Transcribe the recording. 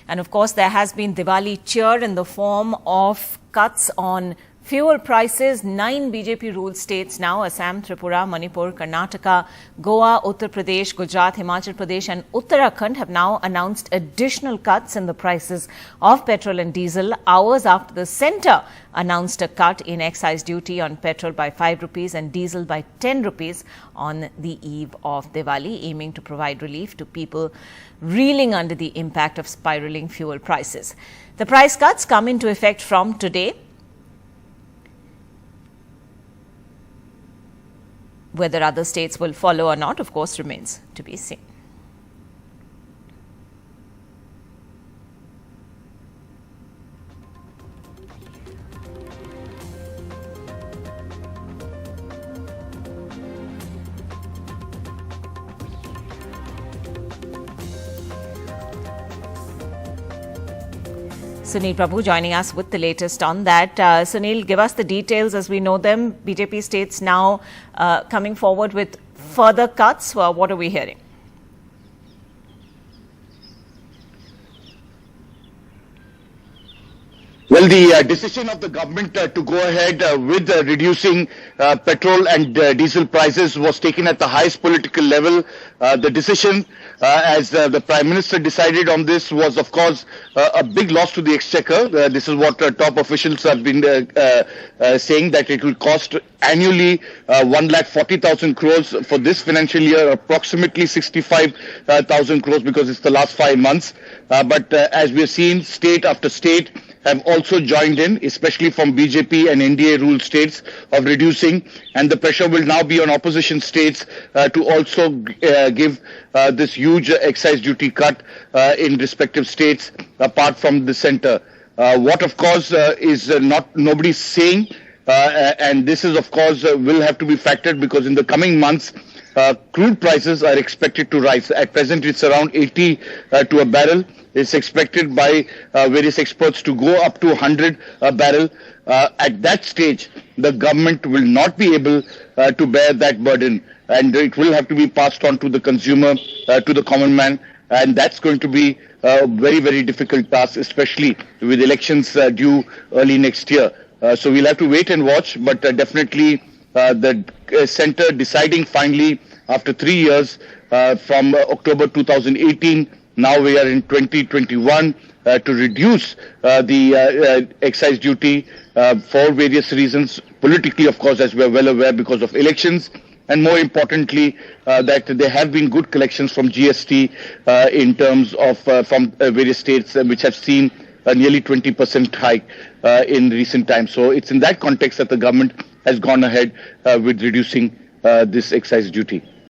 And of course, there has been Diwali cheer in the form of cuts on fuel prices. 9 BJP-ruled states now, Assam, Tripura, Manipur, Karnataka, Goa, Uttar Pradesh, Gujarat, Himachal Pradesh and Uttarakhand have now announced additional cuts in the prices of petrol and diesel, hours after the centre announced a cut in excise duty on petrol by 5 rupees and diesel by 10 rupees on the eve of Diwali, aiming to provide relief to people reeling under the impact of spiralling fuel prices. The price cuts come into effect from today. Whether other states will follow or not, of course, remains to be seen. Sunil Prabhu joining us with the latest on that. Sunil, give us the details as we know them. BJP states now coming forward with further cuts. What are we hearing? Well, the decision of the government to go ahead with reducing petrol and diesel prices was taken at the highest political level. The decision, as the Prime Minister decided on this, was of course a big loss to the exchequer. This is what top officials have been saying, that it will cost annually 1,40,000 crores for this financial year, approximately 65,000 crores because it's the last 5 months. But as we have seen, state after state have also joined in, especially from BJP and NDA-ruled states, of reducing, and the pressure will now be on opposition states to also give this huge excise duty cut in respective states, apart from the centre. What, of course, is nobody's saying, and this is, of course, will have to be factored, because in the coming months, crude prices are expected to rise. At present, it's around 80 to a barrel. It's expected by various experts to go up to 100 a barrel. At that stage, the government will not be able to bear that burden, and it will have to be passed on to the consumer, to the common man, and that's going to be a very, very difficult task, especially with elections due early next year. So we'll have to wait and watch, but definitely the centre deciding finally after 3 years from October 2018, now we are in 2021, to reduce the excise duty for various reasons, politically, of course, as we are well aware, because of elections, and more importantly, that there have been good collections from GST in terms of from various states which have seen a nearly 20% hike in recent times. So it's in that context that the government has gone ahead with reducing this excise duty.